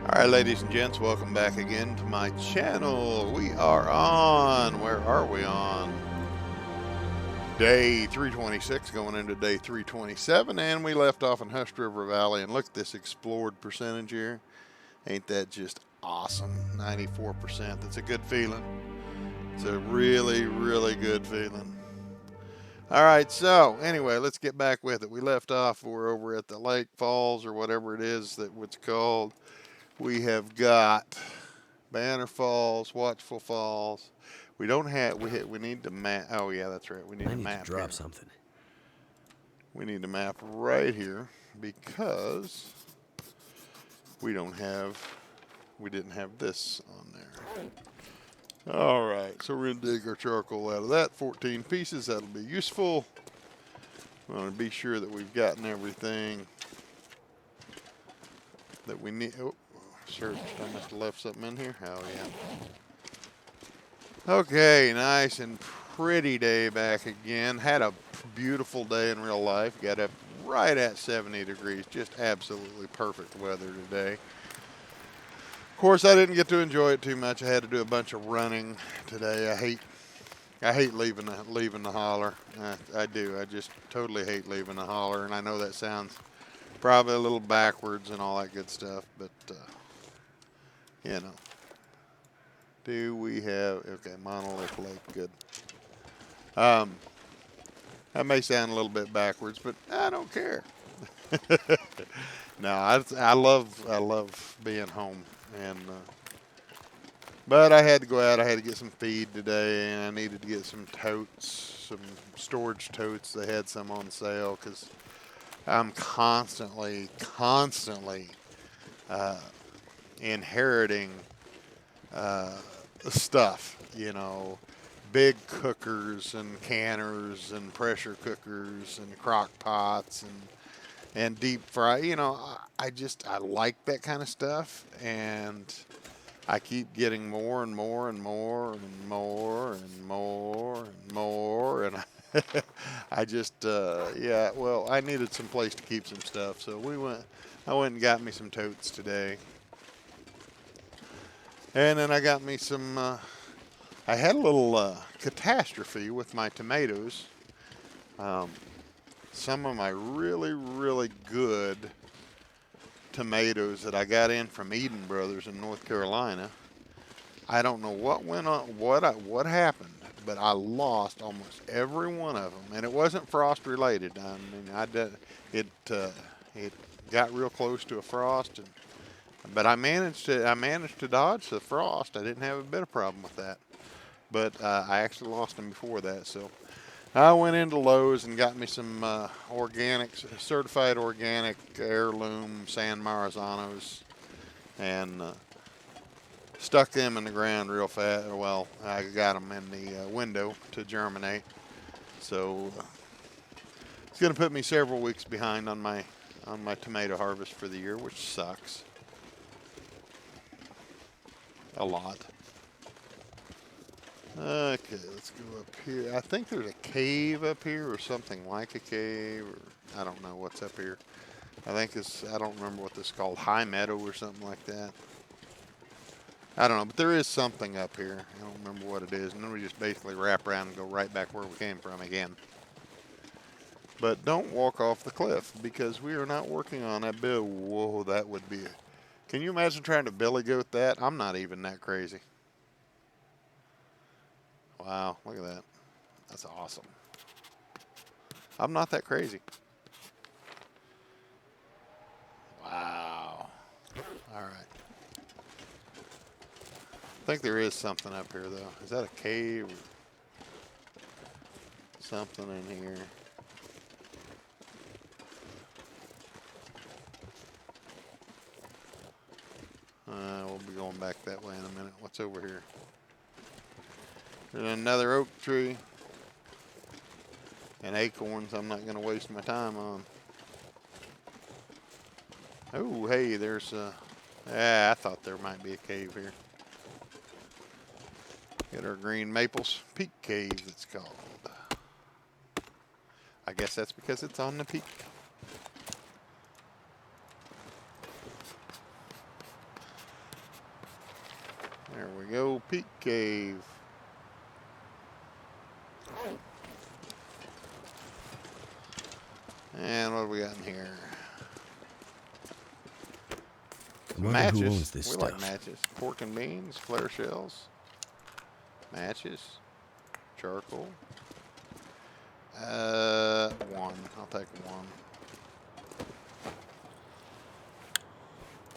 Alright, ladies and gents, welcome back again to my channel. We are on, where are we on? Day 326, going into day 327, and we left off in Hust River Valley, and look at this explored percentage here. Ain't that just awesome? 94%. That's a good feeling. It's a really, really good feeling. Alright, so anyway, let's get back with it. We left off, we're over at the Lake Falls, or whatever it is that it's called. We have got Banner Falls, Watchful Falls. We don't have, we need to map. Oh yeah, that's right. We need a map to drop here. something. We need a map right here because we don't have, we didn't have this on there. All right, so we're gonna dig our charcoal out of that. 14 pieces, that'll be useful. We want to be sure that we've gotten everything that we need. Oh, searched, I must have left something in here. Oh yeah. Okay, nice and pretty day back again. Had a beautiful day in real life. Got up right at 70 degrees. Just absolutely perfect weather today. Of course, I didn't get to enjoy it too much. I had to do a bunch of running today. I hate leaving the holler. I do. I just totally hate leaving the holler, and I know that sounds probably a little backwards and all that good stuff, but you know. Do we have, okay, Monolith Lake, good. That may sound a little bit backwards, but I don't care. No, I love being home, and but I had to go out. I had to get some feed today, and I needed to get some totes, some storage totes. They had some on sale because I'm constantly inheriting stuff, you know, big cookers and canners and pressure cookers and crock pots and deep fry. You know, I like that kind of stuff, and I keep getting more and more and more and more and more and more, and I just yeah. Well, I needed some place to keep some stuff, so I went and got me some totes today. And then I got me some, I had a little catastrophe with my tomatoes. Some of my really, really good tomatoes that I got in from Eden Brothers in North Carolina. I don't know what went on, what happened, but I lost almost every one of them, and it wasn't frost related. I mean, it got real close to a frost, but I managed to dodge the frost. I didn't have a bit of problem with that, but I actually lost them before that. So I went into Lowe's and got me some certified organic heirloom San Marizanos, and stuck them in the ground real fast. Well, I got them in the window to germinate. So it's going to put me several weeks behind on my tomato harvest for the year, which sucks a lot. Okay, let's go up here. I think there's a cave up here or something like a cave, or I don't know what's up here. I don't remember what this is called, High Meadow or something like that. I don't know, but there is something up here. I don't remember what it is. And then we just basically wrap around and go right back where we came from again. But don't walk off the cliff because we are not working on that bill. Whoa, that would be it. Can you imagine trying to billy goat that? I'm not even that crazy. Wow, look at that. That's awesome. I'm not that crazy. Wow. All right. I think there is something up here, though. Is that a cave or something in here? We'll be going back that way in a minute. What's over here? There's another oak tree and acorns I'm not going to waste my time on. Oh, hey, there's I thought there might be a cave here. Get our green maples. Peak Cave, it's called. I guess that's because it's on the peak. we go. Peak Cave. And what do we got in here? Matches. Who owns this stuff? Like matches. Pork and beans, flare shells, matches, charcoal. One. I'll take one.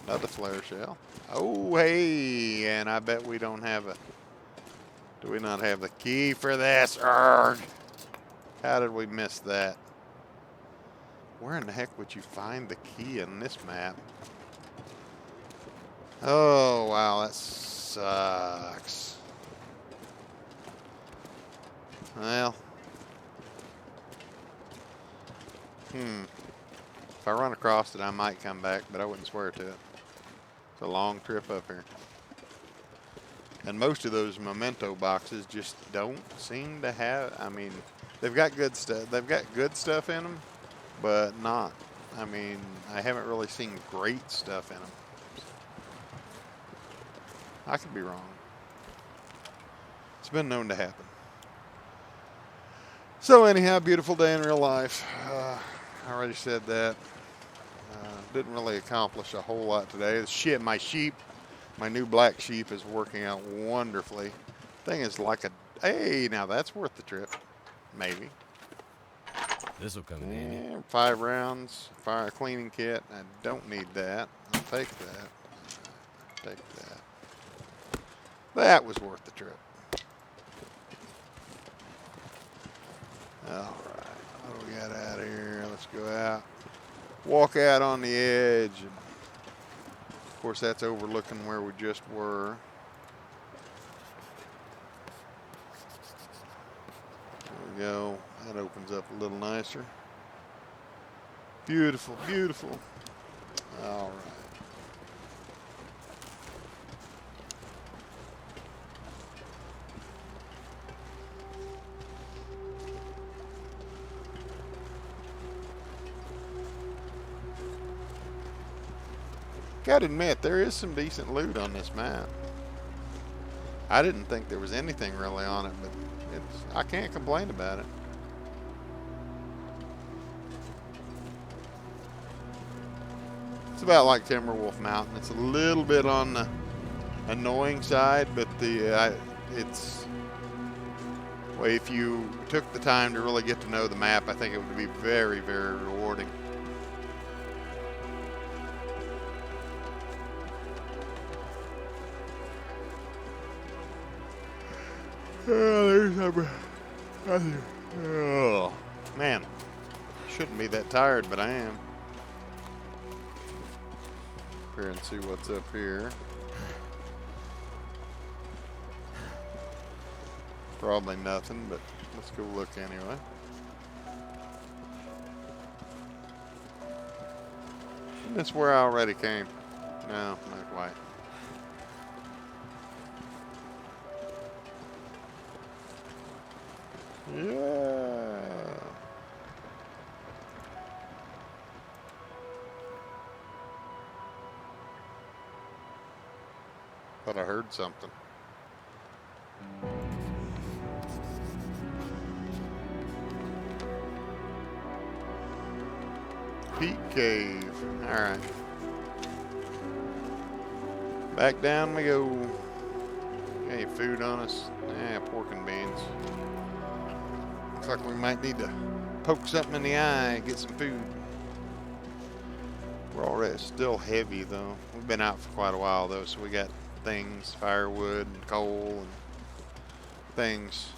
Another flare shell. Oh, hey, and I bet we don't have a. Do we not have the key for this? Urgh. How did we miss that? Where in the heck would you find the key in this map? Oh, wow, that sucks. Well. If I run across it, I might come back, but I wouldn't swear to it. It's a long trip up here. And most of those memento boxes just don't seem to have, I mean, they've got good stuff. They've got good stuff in them, but not, I mean, I haven't really seen great stuff in them. I could be wrong. It's been known to happen. So anyhow, beautiful day in real life. I already said that. Didn't really accomplish a whole lot today. Shit, my sheep, my new black sheep is working out wonderfully. Thing is like a, hey, now that's worth the trip. Maybe. This will come in handy. 5 rounds, fire cleaning kit. I don't need that. I'll take that. Take that. That was worth the trip. All right, what do we got out here? Let's go out. Walk out on the edge. And of course, that's overlooking where we just were. There we go. That opens up a little nicer. Beautiful, beautiful. All right. Gotta admit, there is some decent loot on this map. I didn't think there was anything really on it, but I can't complain about it. It's about like Timberwolf Mountain. It's a little bit on the annoying side, but it's, well, if you took the time to really get to know the map, I think it would be very, very rewarding. Oh, man, shouldn't be that tired, but I am. Here and see what's up here. Probably nothing, but let's go look anyway. Isn't this where I already came? No, not quite. Yeah. Thought I heard something. Peak Cave. All right. Back down we go. Any food on us? Yeah, pork and beans. Looks like we might need to poke something in the eye and get some food. We're already still heavy though. We've been out for quite a while though, so we got things, firewood and coal and things.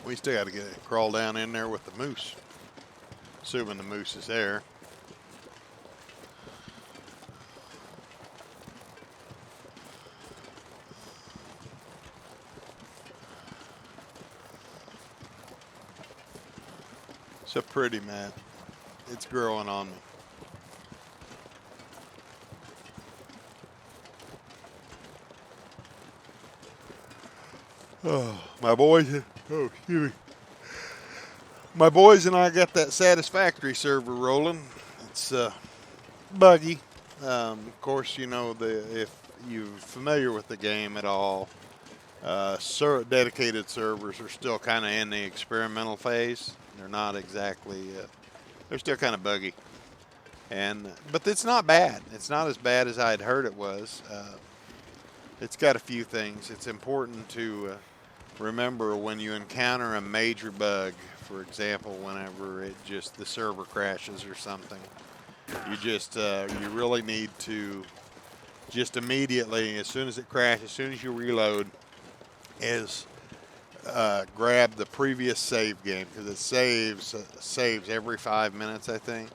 We still got to crawl down in there with the moose, assuming the moose is there. It's a pretty map. It's growing on me. Oh, my boys. Oh, excuse me. My boys and I got that Satisfactory server rolling. It's buggy. Of course, you know, if you're familiar with the game at all, dedicated servers are still kind of in the experimental phase. They're not exactly, they're still kind of buggy. But it's not bad. It's not as bad as I'd heard it was. It's got a few things. It's important to remember when you encounter a major bug, for example, whenever the server crashes or something, you really need to just immediately, as soon as it crashes, as soon as you reload, grab the previous save game, because it saves every 5 minutes, I think.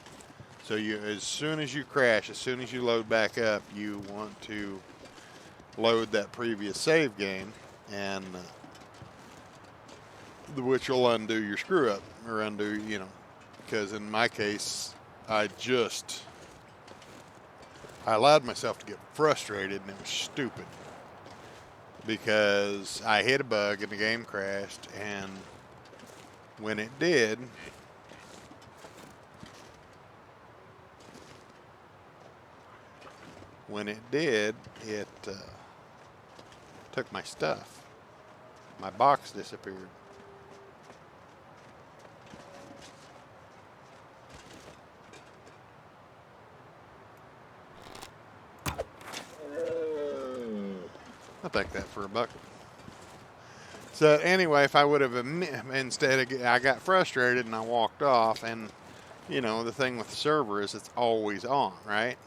So as soon as you crash, as soon as you load back up, you want to load that previous save game, and which will undo your screw up, or undo, you know, because in my case, I allowed myself to get frustrated, and it was stupid because I hit a bug and the game crashed, and when it did, it took my stuff. My box disappeared. I'll take that for $1. So anyway, if I would have I got frustrated and I walked off, and you know, the thing with the server is it's always on, right?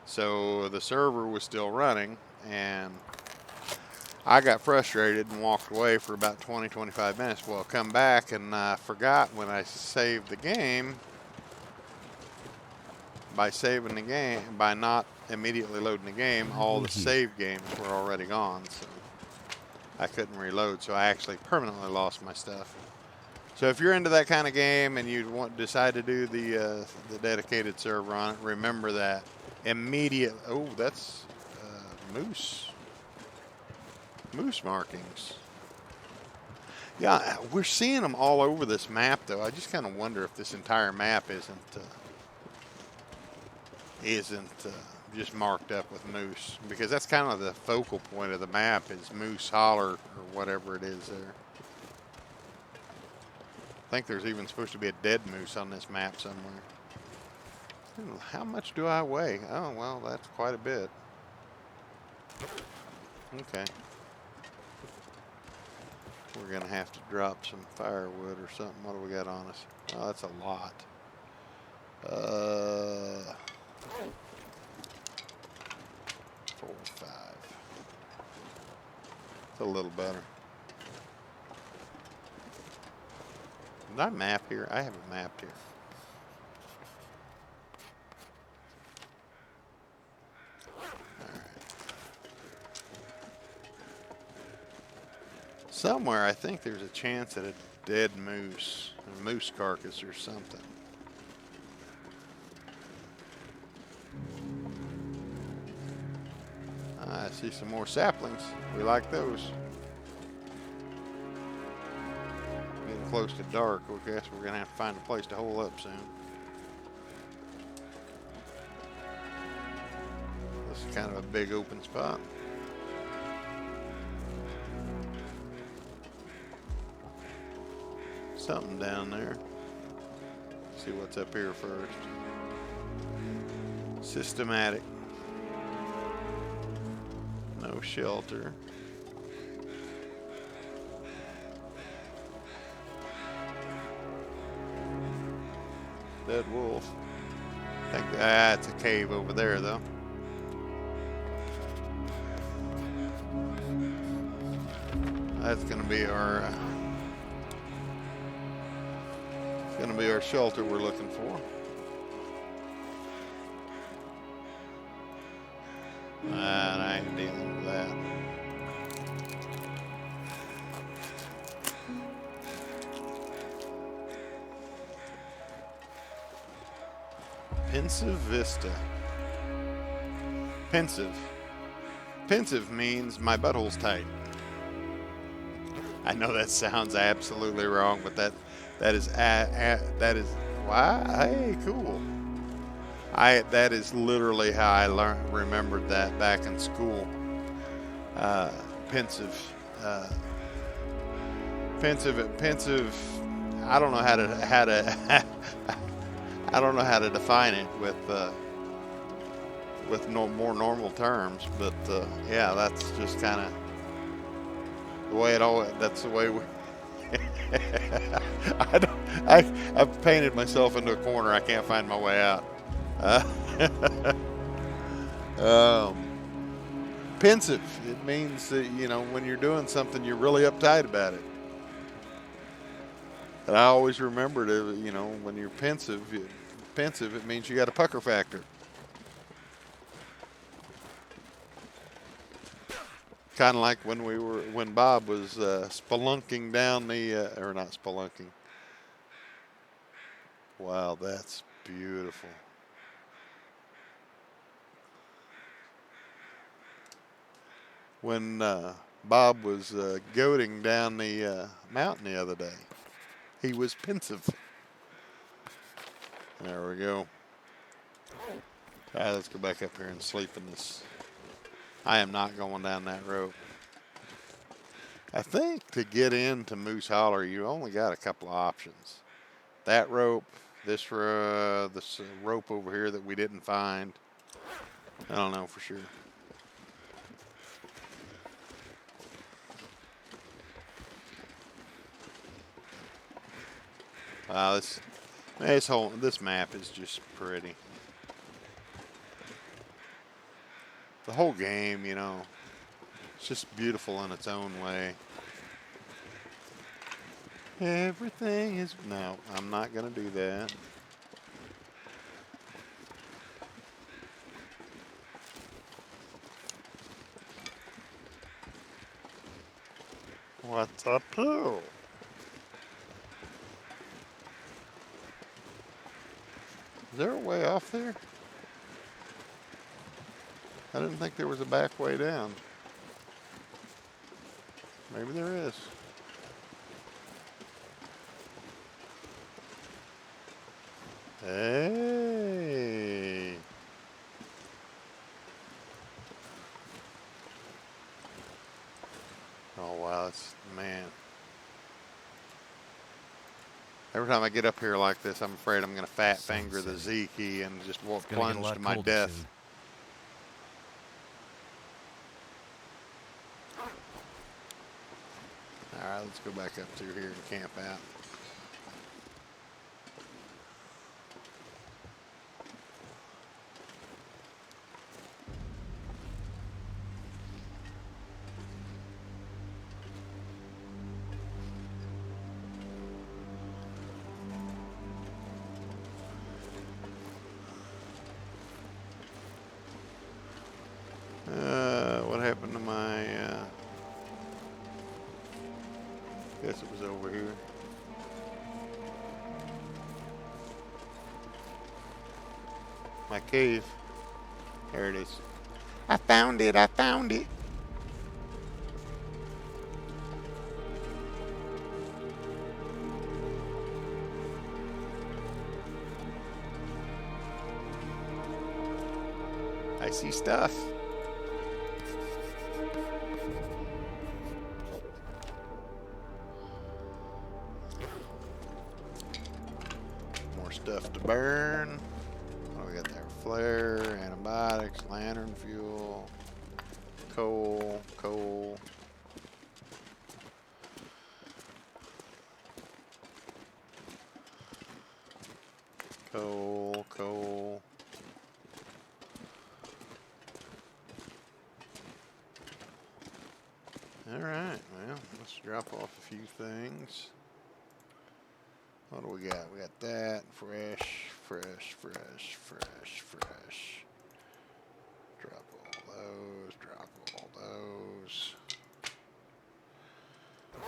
So the server was still running, and I got frustrated and walked away for about 20-25 minutes. Well, come back, and I forgot when I saved the game, by not immediately loading the game, all the save games were already gone, so I couldn't reload, so I actually permanently lost my stuff. So if you're into that kind of game and you decide to do the dedicated server on it, remember that immediate. Oh, that's moose markings. Yeah, we're seeing them all over this map, though. I just kind of wonder if this entire map isn't just marked up with moose, because that's kind of the focal point of the map, is Moose Holler or whatever it is there. I think there's even supposed to be a dead moose on this map somewhere. How much do I weigh? Oh, well, that's quite a bit. Okay. We're going to have to drop some firewood or something. What do we got on us? Oh, that's a lot. 4 or 5. It's a little better. Did I map here? I haven't mapped here. Somewhere, I think there's a chance at a dead moose, a moose carcass or something. I see some more saplings. We like those. Getting close to dark. I guess we're gonna have to find a place to hole up soon. This is kind of a big open spot. Something down there. Let's see what's up here first. Systematic. No shelter. Dead wolf. I think that's a cave over there, though. That's going to be our shelter we're looking for. And I ain't dealing with that. Pensive Vista. Pensive. Pensive means my butthole's tight. I know that sounds absolutely wrong, but That is that is why. Hey, cool. That is literally how I remembered that back in school. Uh, pensive, uh, pensive. I don't know how to I don't know how to define it with no more normal terms, but yeah, that's just kind of the way it always. That's the way we. I don't, I've painted myself into a corner. I can't find my way out. Uh, um, pensive. It means that when you're doing something, you're really uptight about it. And I always remember to when you're pensive, it means you got a pucker factor. Kind of like when Bob was spelunking down the or not spelunking. Wow, that's beautiful. When Bob was goading down the mountain the other day, he was pensive. There we go. All right, let's go back up here and sleep in this. I am not going down that rope. I think to get into Moose Holler, you only got a couple of options. That rope, this rope over here that we didn't find. I don't know for sure. Wow, this map is just pretty. The whole game, it's just beautiful in its own way. Everything is... No, I'm not going to do that. What's up here? Is there a way off there? I didn't think there was a back way down. Maybe there is. Hey. Oh, wow. Man. Every time I get up here like this, I'm afraid I'm going to fat finger the Z key and just plunge to my death. Soon. All right, let's go back up through here and camp out. What happened to my... guess it was over here. My cave. There it is. I found it. I found it. I see stuff. More stuff to burn. What do we got there? Flare, antibiotics, lantern fuel, coal. Coal. All right, well, let's drop off a few things. What do we got? We got that. Fresh. Drop all those.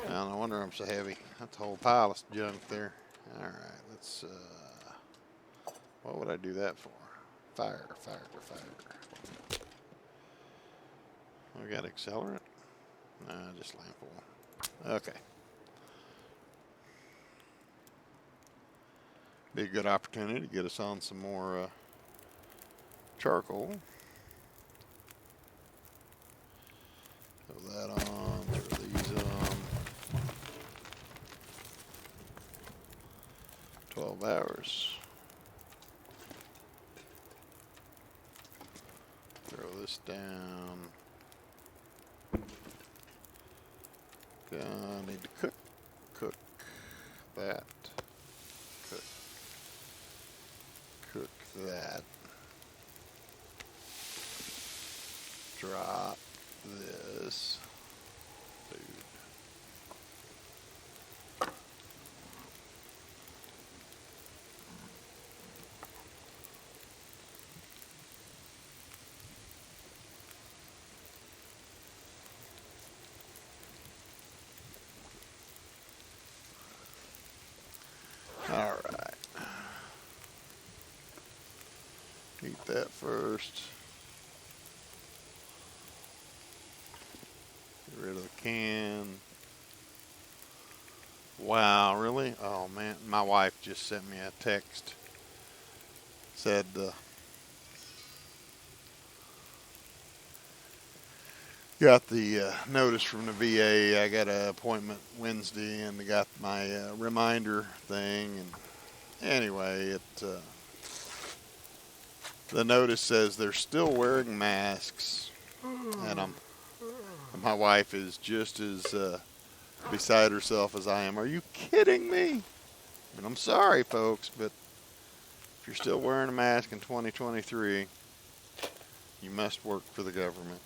No wonder I'm so heavy. That's a whole pile of junk there. All right, let's, what would I do that for? Fire. We got accelerant? Nah, just lamp oil. Okay. Be a good opportunity to get us on some more charcoal. Throw that on, throw these on. 12 hours. Throw this down. I need to cook that, cook that. Drop this food. All right. Eat that first. Get rid of the can. Wow, really? Oh man, my wife just sent me a text. Said got the notice from the VA. I got an appointment Wednesday, and I got my reminder thing. And anyway, the notice says they're still wearing masks, and my wife is just as beside herself as I am. Are you kidding me? And I'm sorry, folks, but if you're still wearing a mask in 2023, you must work for the government.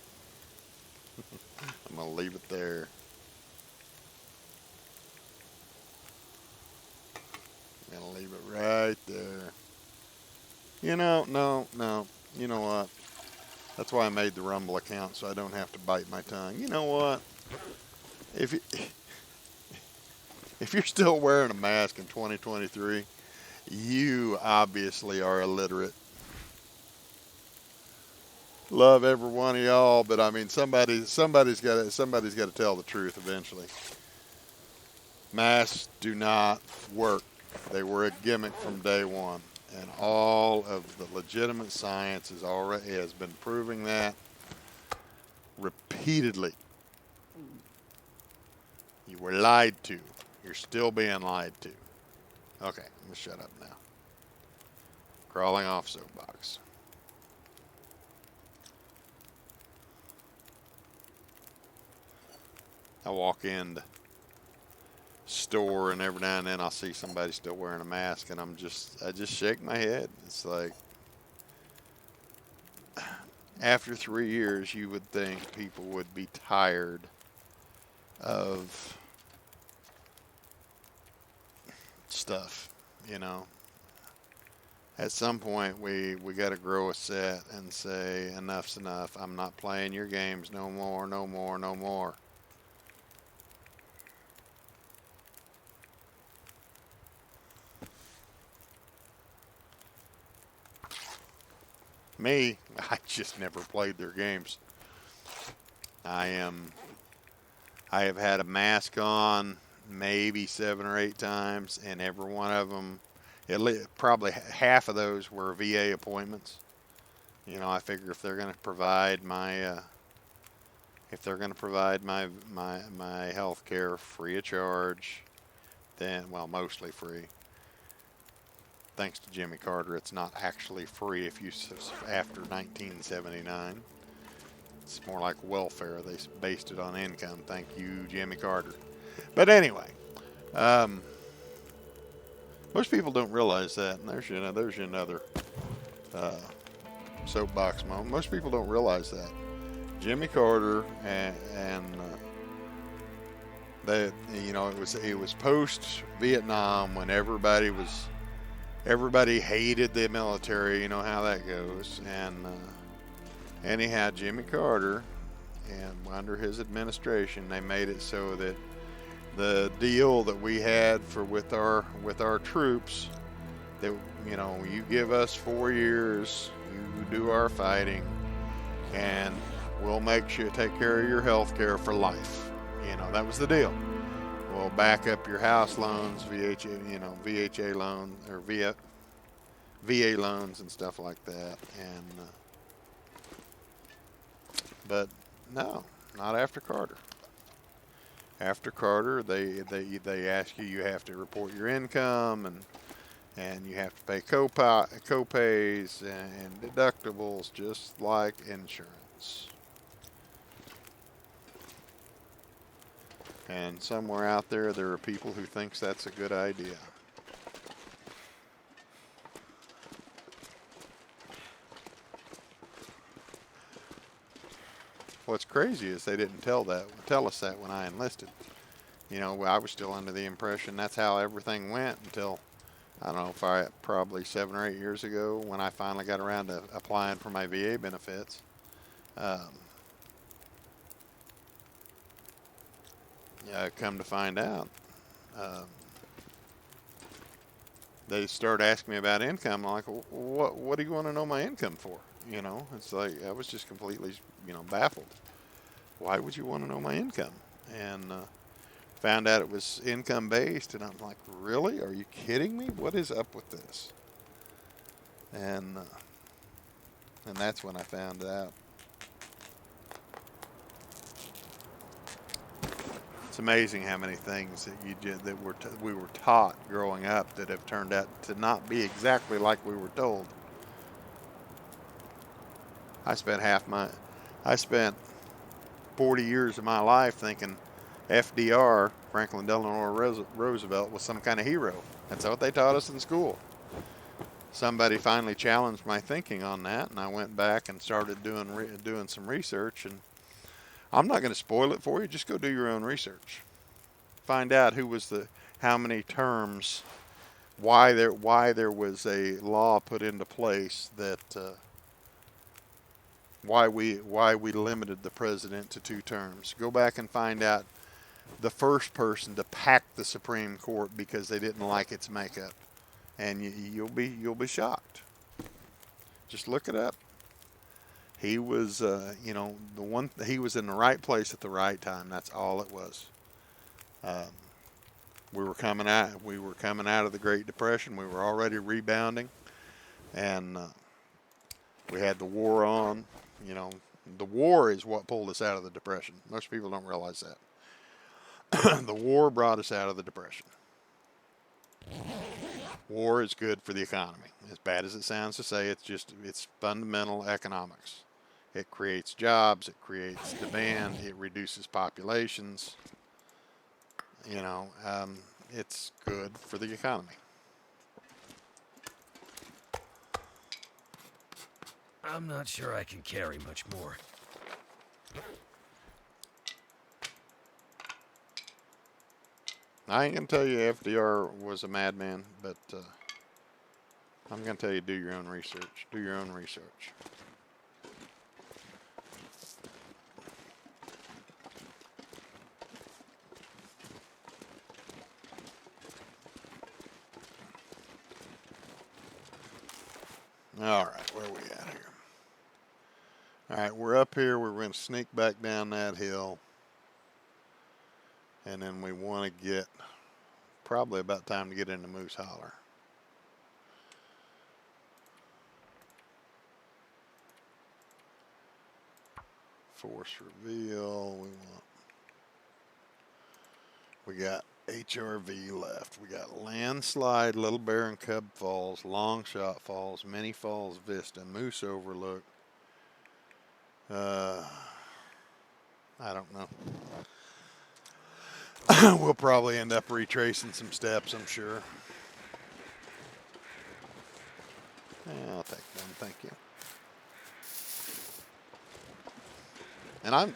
I'm going to leave it there. I'm going to leave it right there. You know, no. You know what? That's why I made the Rumble account, so I don't have to bite my tongue. You know what? If you're still wearing a mask in 2023, you obviously are illiterate. Love every one of y'all, but I mean somebody's got to tell the truth eventually. Masks do not work. They were a gimmick from day one, and all of the legitimate science has been proving that repeatedly. You were lied to. You're still being lied to. Okay, I'm gonna shut up now. Crawling off soapbox. I walk in the store, and every now and then I'll see somebody still wearing a mask, and I just shake my head. It's like, after 3 years, you would think people would be tired of stuff, you know. At some point, we got to grow a set and say, enough's enough. I'm not playing your games no more, no more, no more. Me, I just never played their games. I have had a mask on maybe 7 or 8 times, and every one of them, probably half of those were VA appointments. You know, I figure if they're going to provide my health care free of charge, then, well, mostly free. Thanks to Jimmy Carter, it's not actually free if you after 1979. It's more like welfare. They based it on income. Thank you, Jimmy Carter. But anyway, most people don't realize that. And there's another soapbox moment. Most people don't realize that Jimmy Carter and they, you know, it was post Vietnam when everybody hated the military. You know how that goes. And anyhow, Jimmy Carter, and under his administration, they made it so that the deal that we had with our troops, that, you know, you give us 4 years, you do our fighting, and we'll make sure take care of your health care for life. You know, that was the deal. will back up your house loans, VHA loans or VA loans and stuff like that. And but no, not after Carter. After Carter, they ask you. You have to report your income, and you have to pay copays and deductibles, just like insurance. And somewhere out there are people who thinks that's a good idea. What's crazy is they didn't tell us that when I enlisted. You know, I was still under the impression that's how everything went until, I don't know, probably 7 or 8 years ago when I finally got around to applying for my VA benefits. Come to find out, they start asking me about income. I'm like, what do you want to know my income for? You know, it's like I was just completely, baffled. Why would you want to know my income? And found out it was income based, and I'm like, really? Are you kidding me? What is up with this? And that's when I found out. It's amazing how many things that you did that we were taught growing up that have turned out to not be exactly like we were told. I spent 40 years of my life thinking FDR, Franklin Delano Roosevelt, was some kind of hero. That's what they taught us in school. Somebody finally challenged my thinking on that, and I went back and started doing some research. And I'm not going to spoil it for you. Just go do your own research. Find out how many terms, why there was a law put into place that why we limited the president to 2 terms. Go back and find out the first person to pack the Supreme Court because they didn't like its makeup, and you'll be shocked. Just look it up. He was, he was in the right place at the right time. That's all it was. We were coming out of the Great Depression. We were already rebounding, and we had the war on. You know, the war is what pulled us out of the Depression. Most people don't realize that. The war brought us out of the Depression. War is good for the economy. As bad as it sounds to say, it's fundamental economics. It creates jobs, it creates demand, it reduces populations. It's good for the economy. I'm not sure I can carry much more. I ain't gonna tell you FDR was a madman, but I'm gonna tell you do your own research. Do your own research. All right, where are we at here? All right, we're up here. We're going to sneak back down that hill. And then we want to get, probably about time to get into Moose Holler. Force reveal. We got HRV left. We got Landslide, Little Bear and Cub Falls, Long Shot Falls, Many Falls Vista, Moose Overlook. I don't know. We'll probably end up retracing some steps, I'm sure. Yeah, I'll take one, thank you. And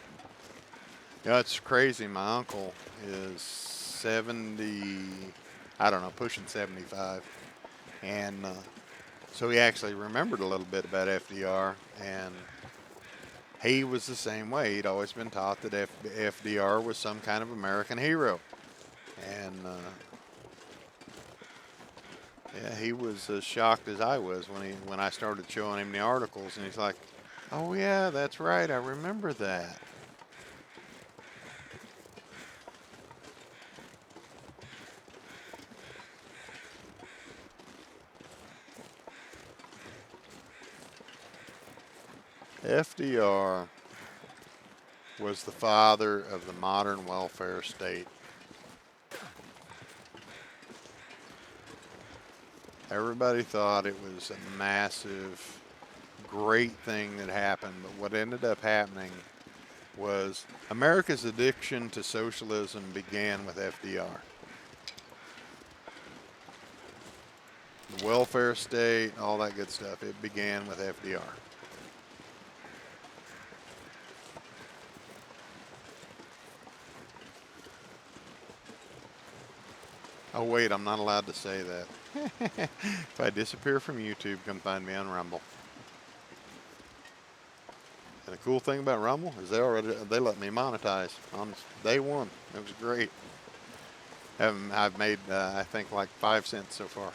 it's crazy. My uncle is 70, I don't know, pushing 75. And so he actually remembered a little bit about FDR, and he was the same way. He'd always been taught that FDR was some kind of American hero. And yeah, he was as shocked as I was when I started showing him the articles, and he's like, "Oh yeah, that's right. I remember that." FDR was the father of the modern welfare state. Everybody thought it was a massive, great thing that happened, but what ended up happening was America's addiction to socialism began with FDR. The welfare state, all that good stuff, it began with FDR. Oh wait, I'm not allowed to say that. If I disappear from YouTube, come find me on Rumble. And the cool thing about Rumble is they let me monetize on day one. It was great. I've made I think like 5 cents so far.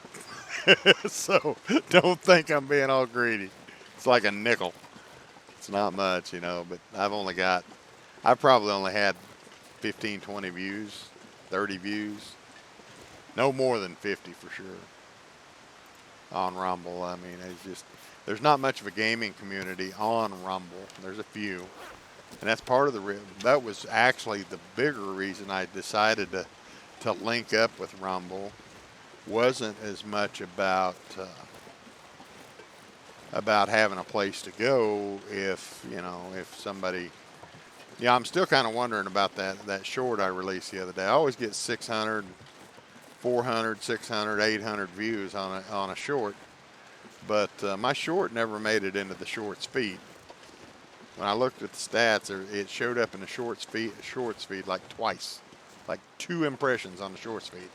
So don't think I'm being all greedy. It's like a nickel. It's not much, you know, but I've probably only had 15, 20 views, 30 views. No more than 50 for sure on Rumble. I mean, it's just, there's not much of a gaming community on Rumble. There's a few. And that's part of that was actually the bigger reason I decided to link up with Rumble. Wasn't as much about having a place to go if somebody, yeah, I'm still kind of wondering about that short I released the other day. I always get 600, 400, 600, 800 views on a short, but my short never made it into the shorts feed. When I looked at the stats, it showed up in the shorts feed like twice, like 2 impressions on the shorts feed,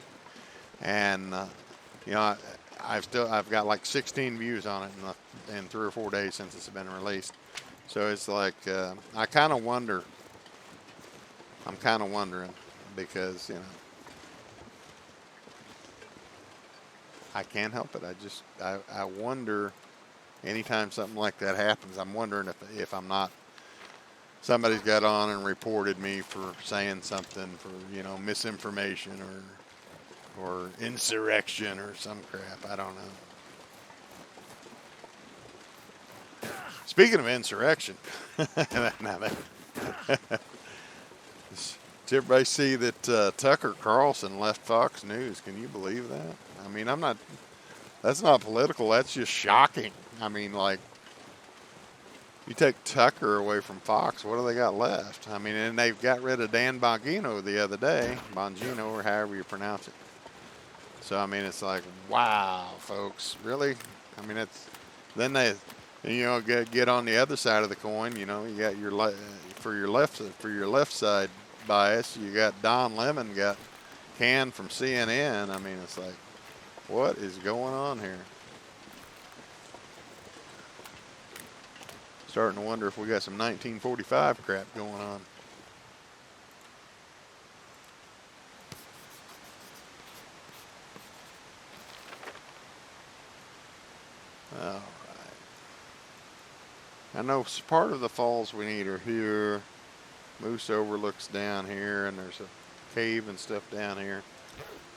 and I've got like 16 views on it in 3 or 4 days since it's been released. So it's like I'm kind of wondering because I can't help it. I wonder anytime something like that happens. I'm wondering if I'm not, somebody's got on and reported me for saying something, for misinformation or insurrection or some crap. I don't know. Speaking of insurrection, did everybody see that Tucker Carlson left Fox News? Can you believe that? I mean, that's not political. That's just shocking. I mean, like, you take Tucker away from Fox, what do they got left? I mean, and they've got rid of Dan Bongino the other day, Bongino or however you pronounce it. So, I mean, it's like, wow, folks, really? I mean, then they, get on the other side of the coin. You got your left side bias. You got Don Lemon got canned from CNN. I mean, it's like, what is going on here? Starting to wonder if we got some 1945 crap going on. All right. I know part of the falls we need are here. Moose overlooks down here, and there's a cave and stuff down here.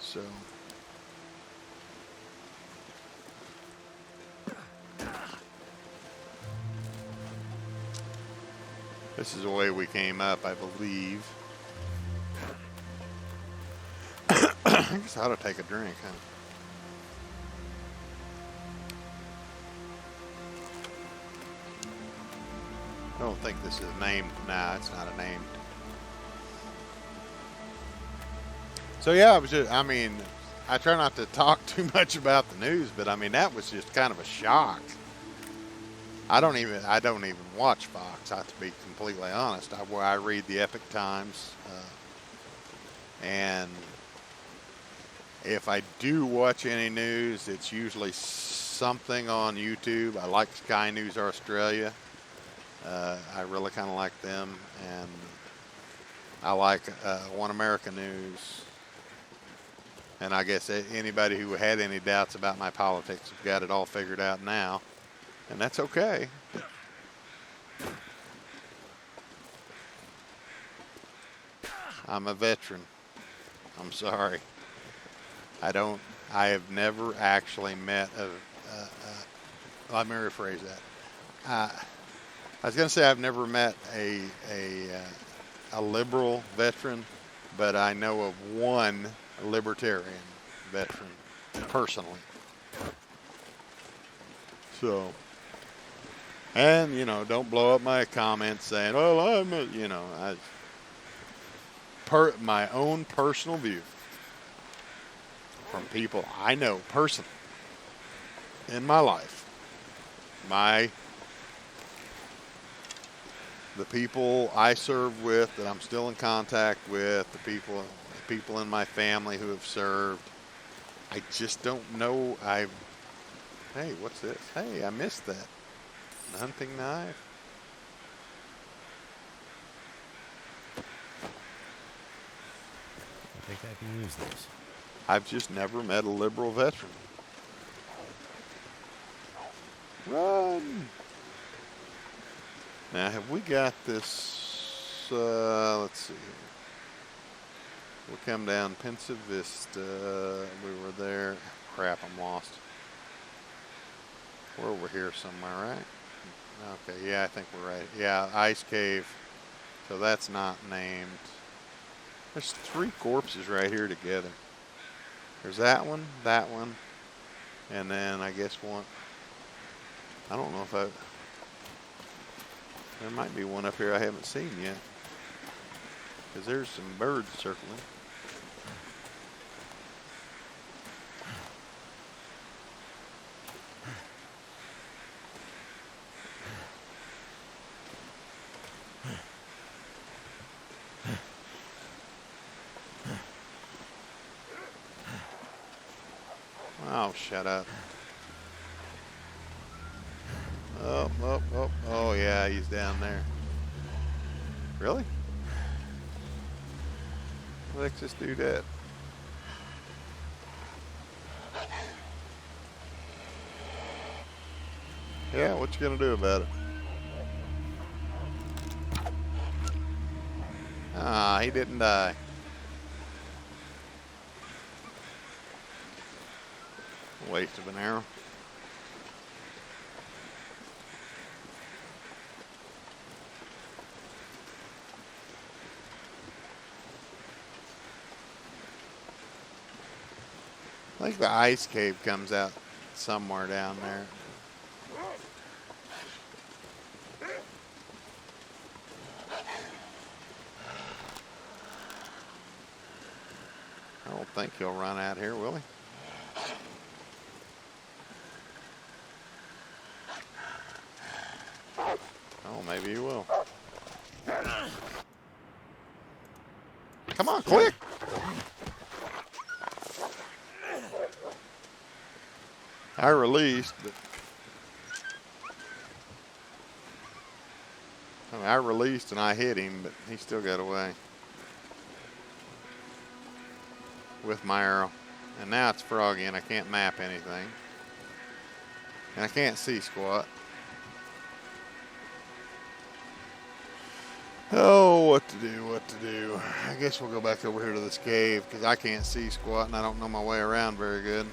So this is the way we came up, I believe. I guess I ought to take a drink, huh? I don't think this is named. Nah, it's not a named. So yeah, I try not to talk too much about the news, but I mean, that was just kind of a shock. I don't even watch Fox, I have to be completely honest. I read the Epic Times, and if I do watch any news, it's usually something on YouTube. I like Sky News Australia. I really kind of like them, and I like One America News. And I guess anybody who had any doubts about my politics have got it all figured out now, and that's okay. I'm a veteran. I'm sorry. I have never actually met let me rephrase that. I was gonna say I've never met a liberal veteran, but I know of one libertarian veteran personally. So, and you know, don't blow up my comments saying, "Well, I'm," you know, my own personal view from people I know personally in my life, the people I served with that I'm still in contact with, the people in my family who have served. I just don't know. Hey, what's this? Hey, I missed that. An hunting knife. I think I can use this. I've just never met a liberal veteran. Run! Now, have we got this? Let's see here. We'll come down Pensa Vista. We were there. Crap, I'm lost. We're over here somewhere, right? Okay, yeah, I think we're right. Yeah, Ice Cave. So that's not named. There's 3 corpses right here together. There's that one, and then I guess one. I don't know if there might be one up here I haven't seen yet. Because there's some birds circling. Oh, shut up. Oh, yeah, he's down there. Really? Let's just do that. Yeah, what you gonna do about it? Ah, he didn't die. Waste of an arrow. I think the ice cave comes out somewhere down there. I don't think he'll run out here, will he? Oh, maybe he will. Come on, quick! I released, but I released and I hit him, but he still got away with my arrow. And now it's froggy and I can't map anything. And I can't see squat. Oh, what to do. I guess we'll go back over here to this cave because I can't see squat and I don't know my way around very good.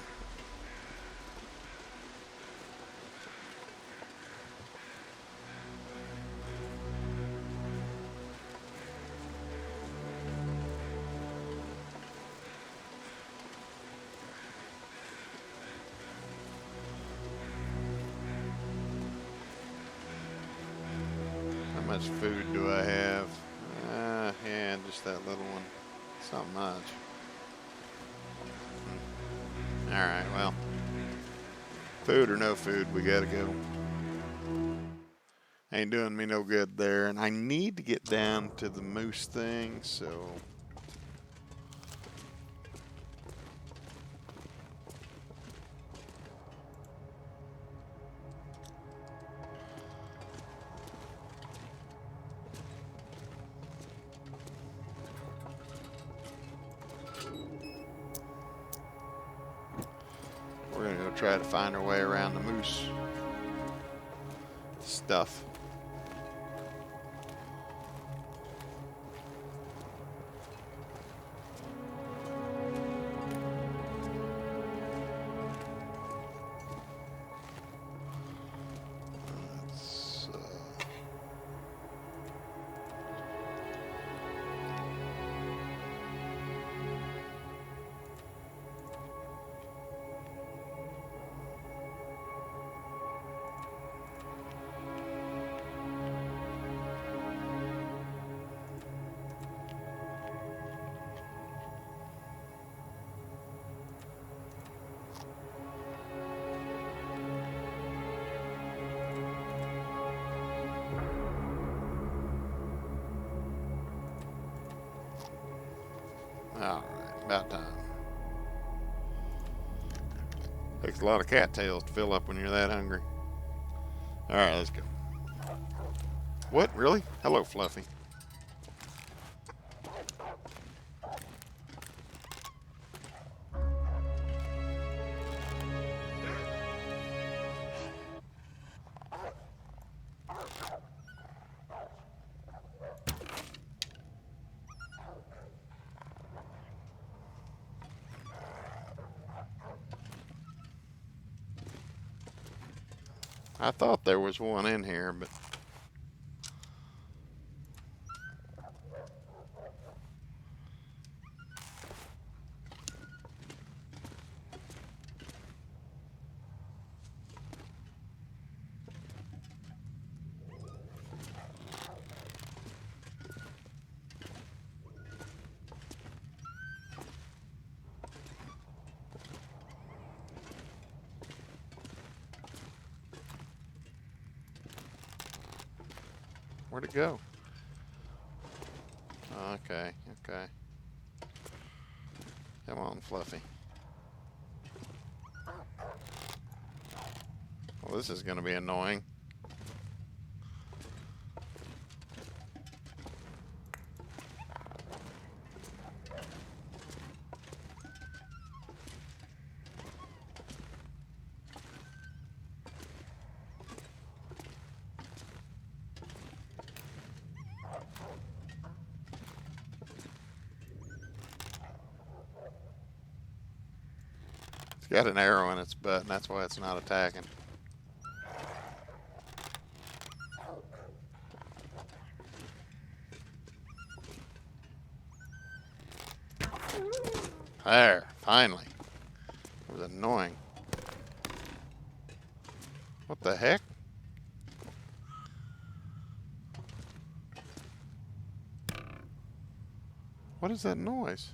How much food do I have? Yeah, just that little one. It's not much. All right, well, food or no food, we gotta go. Ain't doing me no good there, and I need to get down to the moose thing, so. We're gonna go try to find our way around the moose stuff. Alright, about time. Takes a lot of cattails to fill up when you're that hungry. Alright, let's go. What? Really? Hello, Fluffy. I thought there was one in here, but where'd it go? Okay, okay. Come on, Fluffy. Well, this is going to be annoying. It's got an arrow in its butt, and that's why it's not attacking. There, finally. It was annoying. What the heck? What is that noise?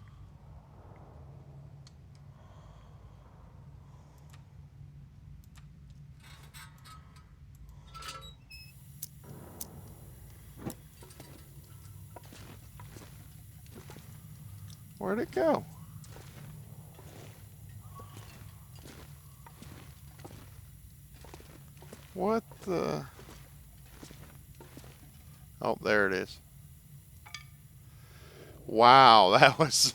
Where'd it go? What the? Oh, there it is. Wow, that was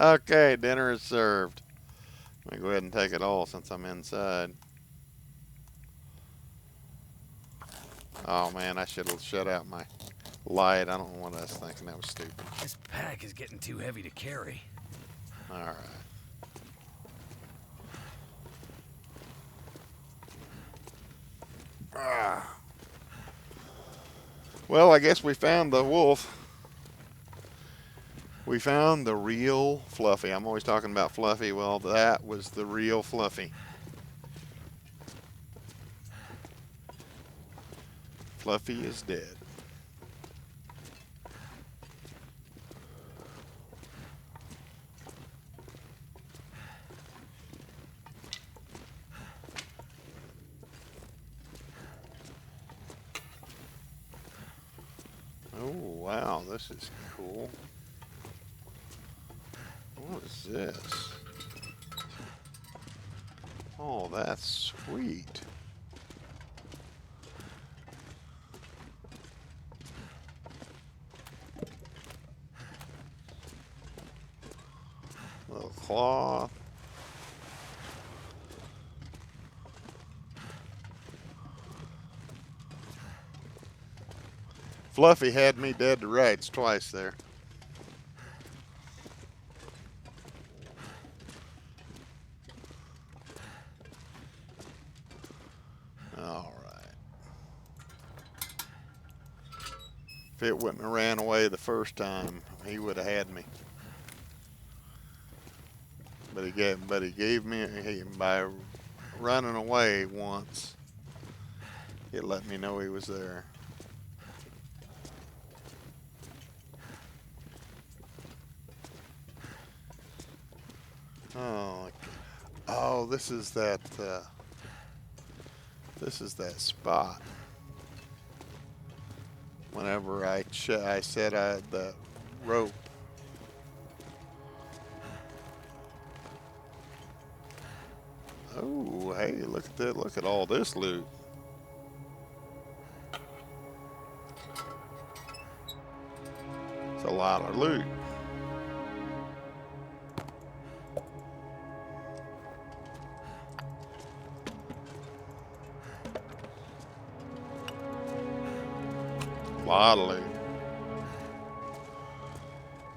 okay. Dinner is served. Let me go ahead and take it all since I'm inside. Oh man, I should have shut out my light. I don't know what I was thinking. That was stupid. This pack is getting too heavy to carry. All right. Well, I guess we found the wolf. We found the real Fluffy. I'm always talking about Fluffy. Well, that was the real Fluffy. Fluffy is dead. Oh, wow, this is cool. What is this? Oh, that's sweet. Little cloth. Fluffy had me dead to rights twice there. All right. If it wouldn't have ran away the first time, he would have had me. But he gave me by running away once. It let me know he was there. Oh, oh, this is that spot. Whenever I set the rope Oh, hey, look at that. Look at all this loot. It's a lot of loot. A lot of loot.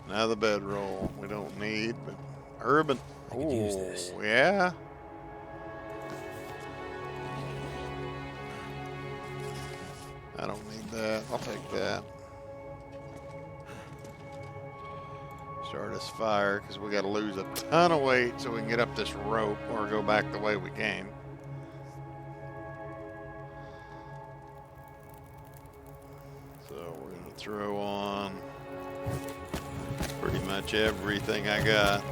Another bedroll we don't need, but urban. I could use this. Oh, yeah. I don't need that. I'll take that. Start this fire because we got to lose a ton of weight so we can get up this rope or go back the way we came. So we're going to throw on pretty much everything I got.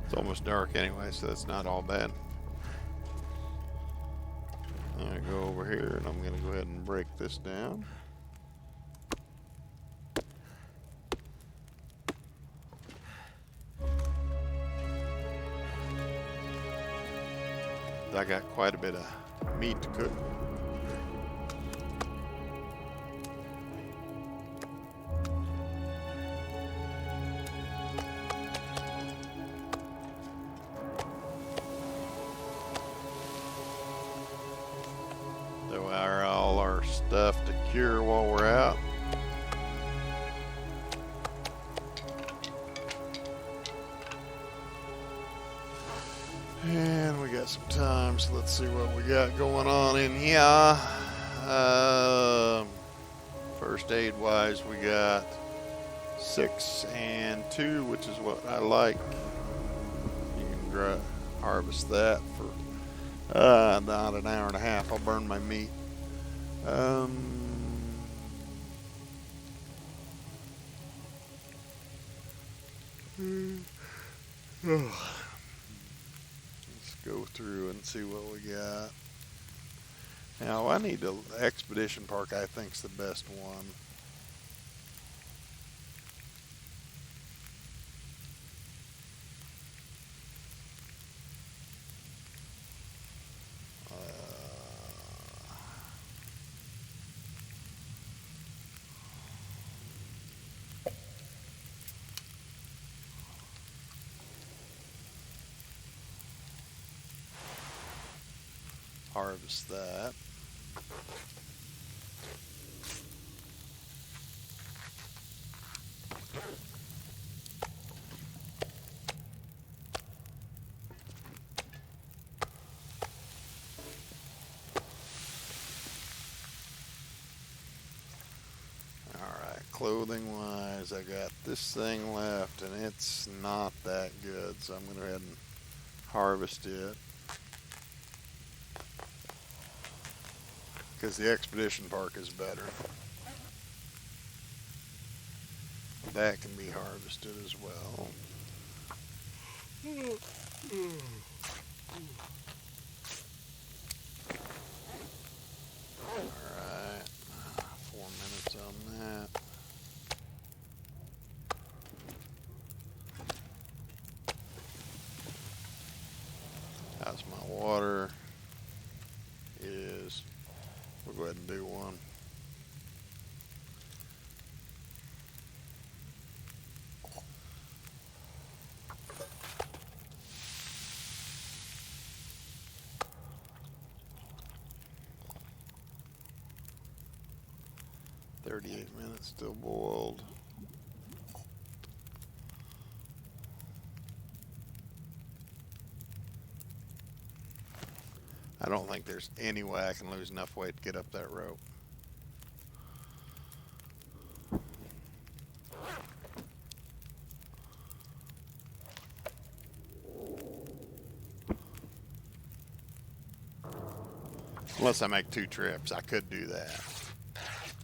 It's almost dark anyway, so that's not all bad. I'm going to go over here and I'm going to go ahead and break this down. I got quite a bit of meat to cook. Throw all our stuff to cure while we're out. And we got some time, so let's see what we got going on in here. First aid wise, we got 6 and 2, which is what I like. You can harvest that for about an hour and a half. I'll burn my meat. Go through and see what we got. Now I need the expedition park. I think's the best one. Harvest that. Alright, clothing wise, I got this thing left and it's not that good, so I'm going to go ahead and harvest it. Because the expedition park is better. That can be harvested as well. Alright, 4 minutes on that. How's my water? We'll go ahead and do one. "38 minutes, still boiled." I don't think there's any way I can lose enough weight to get up that rope. Unless I make 2 trips, I could do that.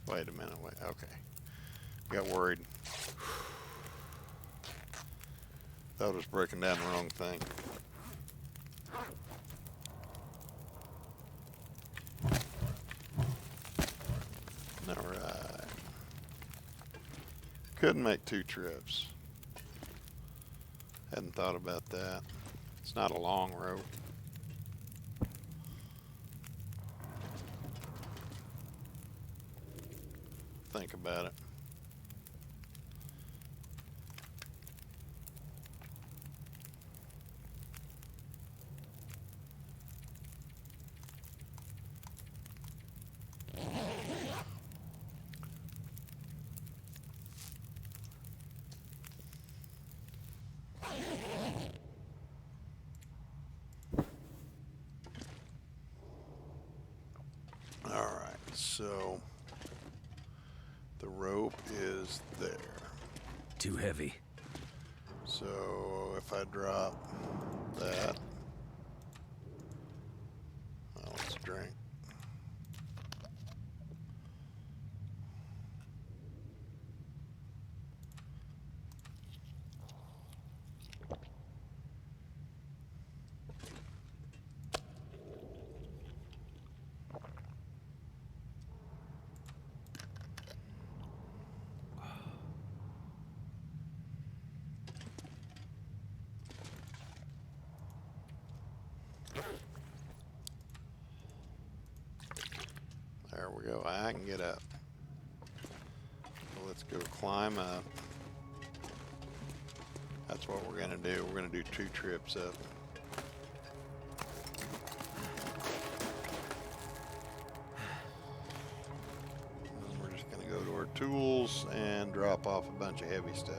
Wait a minute, wait, okay. Got worried. Thought I was breaking down the wrong thing. Alright. Could make 2 trips. Hadn't thought about that. It's not a long rope. Think about it. Alright, so the rope is there. Too heavy. So if I drop that, well, let's drink. There we go. I can get up. So let's go climb up. That's what we're gonna do. We're gonna do 2 trips up. And we're just gonna go to our tools and drop off a bunch of heavy stuff.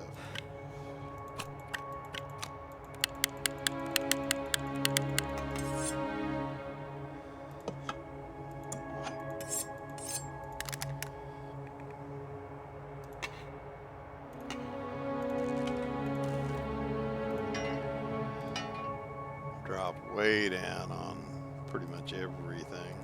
Drop way down on pretty much everything.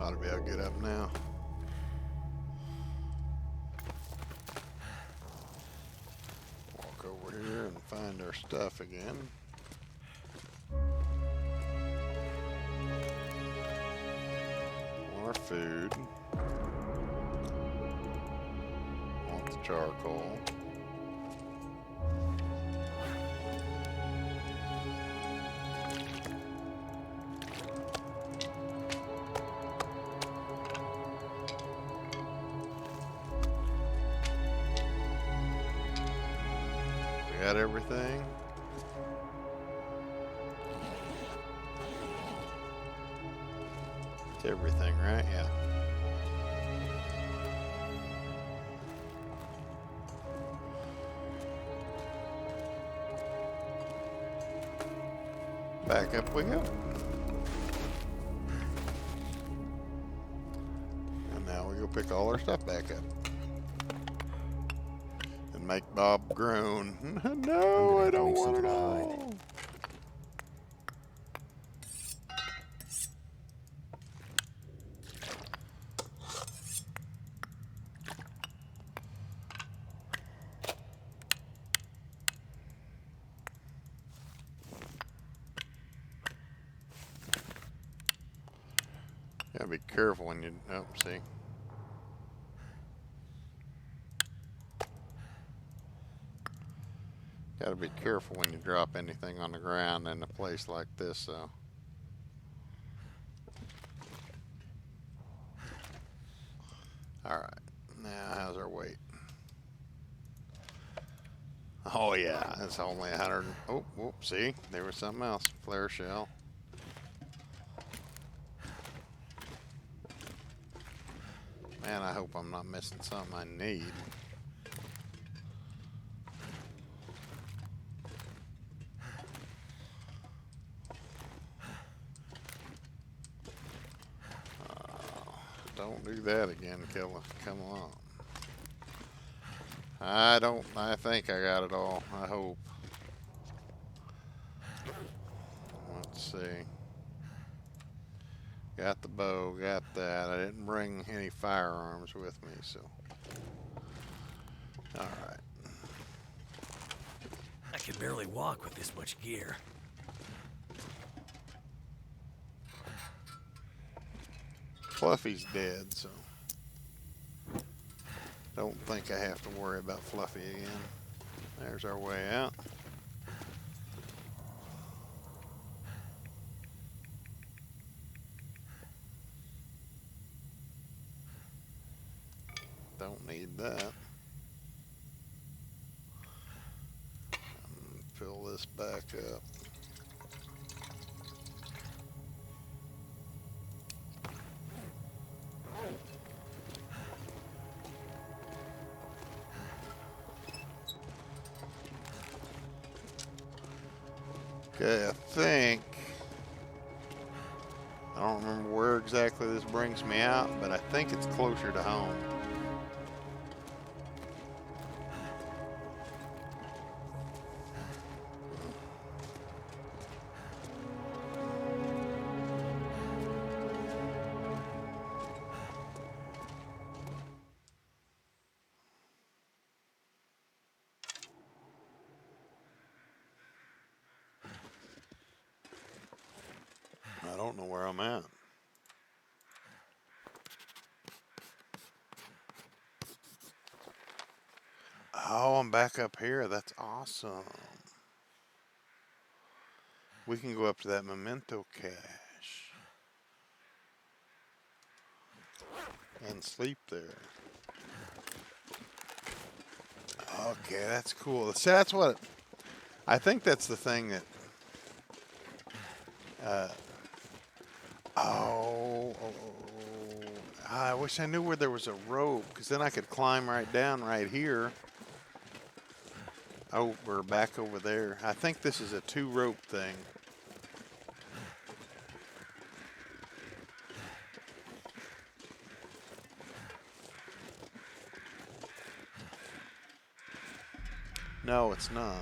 Ought to be able to get up now. Walk over here and find our stuff again. More food. Want the charcoal. Got everything. It's everything, right? Yeah. Back up we go. And now we go pick all our stuff back up. Make Bob groan. No, I don't want it all. Gotta be careful when you, oh, see. Gotta be careful when you drop anything on the ground in a place like this, so. Alright, now how's our weight? Oh yeah, it's only 100, oh, whoop, see, there was something else, flare shell. Man, I hope I'm not missing something I need. do that again, Killa. Come on. I think I got it all. I hope. Let's see. Got the bow, got that. I didn't bring any firearms with me, so. Alright. I can barely walk with this much gear. Fluffy's dead, so. Don't think I have to worry about Fluffy again. There's our way out. Don't need that. Fill this back up. Okay, I think, I don't remember where exactly this brings me out, but I think it's closer to home. I don't know where I'm at. Oh, I'm back up here. That's awesome. We can go up to that memento cache and sleep there. Okay, that's cool. See, that's what I think. That's the thing that. I wish I knew where there was a rope, because then I could climb right down right here. Oh, we're back over there. I think this is a 2-rope thing. No, it's not.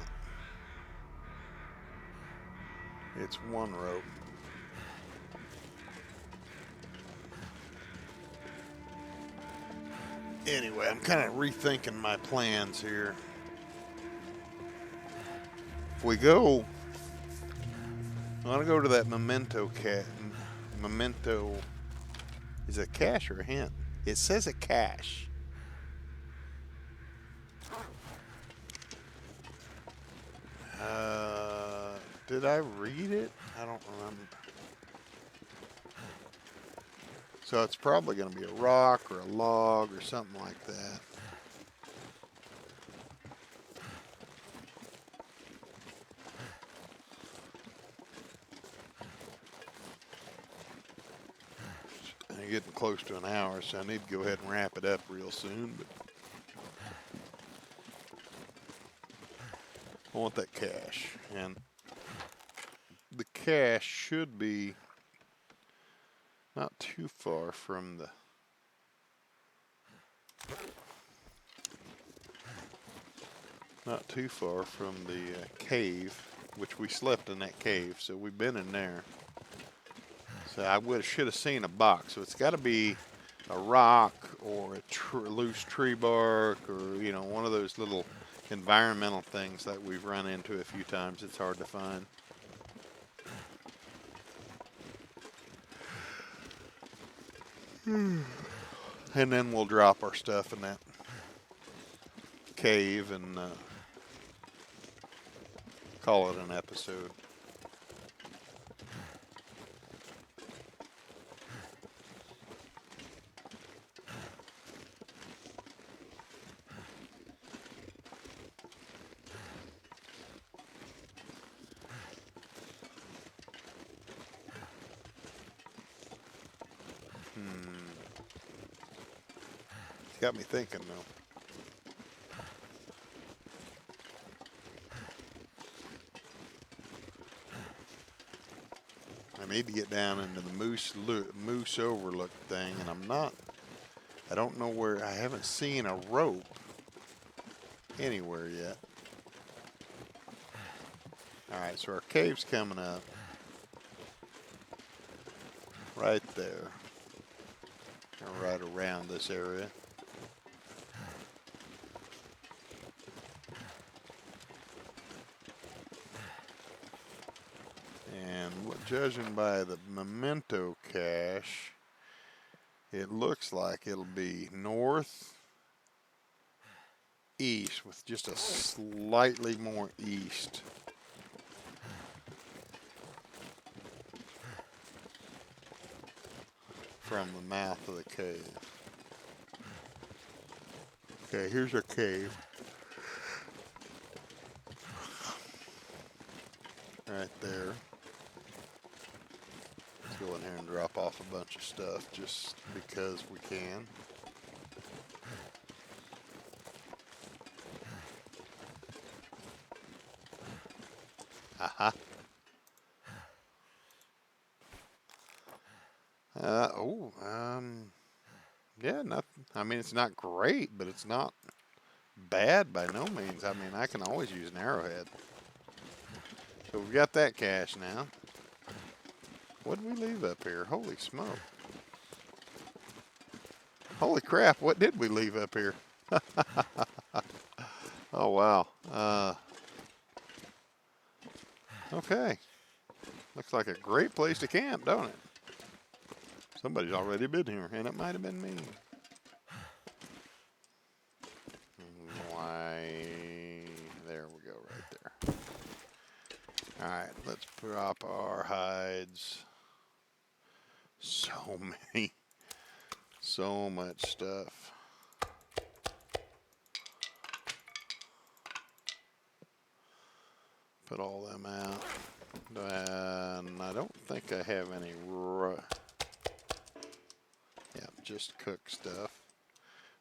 It's 1 rope. Anyway, I'm kind of rethinking my plans here. If we go, I want to go to that memento cat. Memento, is it a cache or a hint? It says a cache. Did I read it? I don't remember. So it's probably going to be a rock or a log or something like that. I'm getting close to an hour, so I need to go ahead and wrap it up real soon. But I want that cache, and the cache should be not too far from the cave, which we slept in that cave, so we've been in there. So I should have seen a box. So it's got to be a rock or a loose tree bark, or one of those little environmental things that we've run into a few times. It's hard to find. And then we'll drop our stuff in that cave and call it an episode. Got me thinking, though. I need to get down into the moose overlook thing, and I'm not I don't know where, I haven't seen a rope anywhere yet. Alright, so our cave's coming up. Right there. Or right around this area. And judging by the memento cache, it looks like it'll be north, east, with just a slightly more east. From the mouth of the cave. Okay, here's our cave. Right there. Let's go in here and drop off a bunch of stuff just because we can. Aha. Yeah, not, I mean, it's not great, but it's not bad by no means. I mean, I can always use an arrowhead. So we've got that cache now. What did we leave up here? Holy smoke. Holy crap, what did we leave up here? Oh, wow. Okay. Looks like a great place to camp, don't it? Somebody's already been here, and it might have been me. Why? There we go, right there. All right, let's drop our hides. So many, so much stuff. Put all them out. And I don't think I have any yeah, just cook stuff.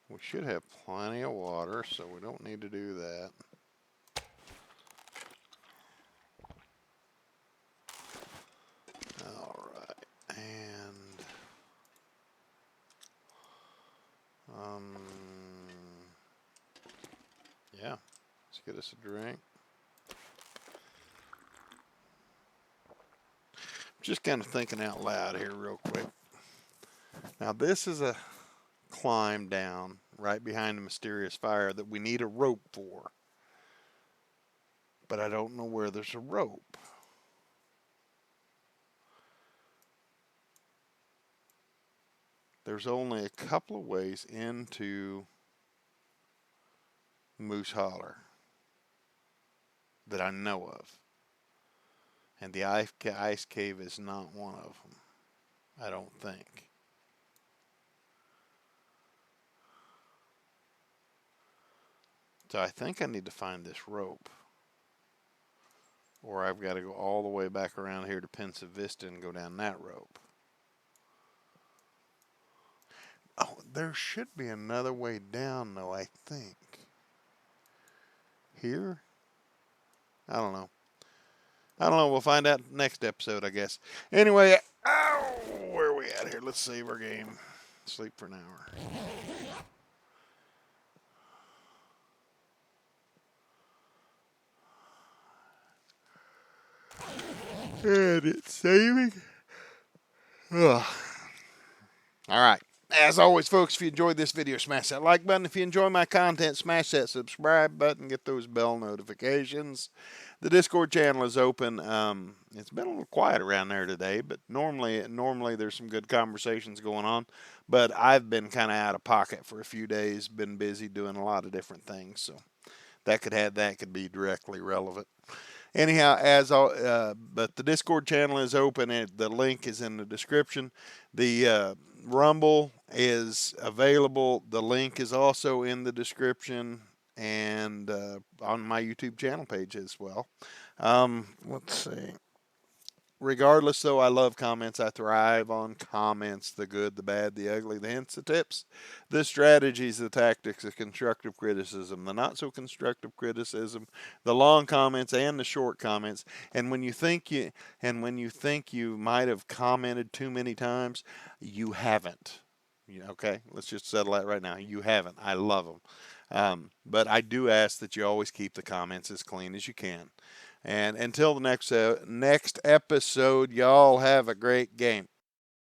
We should have plenty of water, so we don't need to do that. All right, and yeah, let's get us a drink. Just kind of thinking out loud here real quick. Now this is a climb down right behind the mysterious fire that we need a rope for. But I don't know where there's a rope. There's only a couple of ways into Moose Holler that I know of. And the ice cave is not one of them, I don't think. So I think I need to find this rope. Or I've got to go all the way back around here to Pensa Vista and go down that rope. Oh, there should be another way down though, I think. Here? I don't know. We'll find out next episode, I guess. Anyway, where are we at here? Let's save our game. Sleep for an hour. And it's saving. Ugh. All right. As always, folks, if you enjoyed this video, smash that like button. If you enjoy my content, smash that subscribe button. Get those bell notifications. The Discord channel is open. It's been a little quiet around there today, but normally there's some good conversations going on. But I've been kind of out of pocket for a few days. Been busy doing a lot of different things, so that could be directly relevant. Anyhow, but the Discord channel is open, and the link is in the description. The Rumble is available. The link is also in the description and on my YouTube channel page as well. Let's see. Regardless, though, I love comments. I thrive on comments, the good, the bad, the ugly, the hints, the tips, the strategies, the tactics, the constructive criticism, the not so constructive criticism, the long comments and the short comments. And when you think you might have commented too many times, you haven't. Okay, let's just settle that right now. You haven't. I love them. But I do ask that you always keep the comments as clean as you can. And until the next episode, y'all have a great game.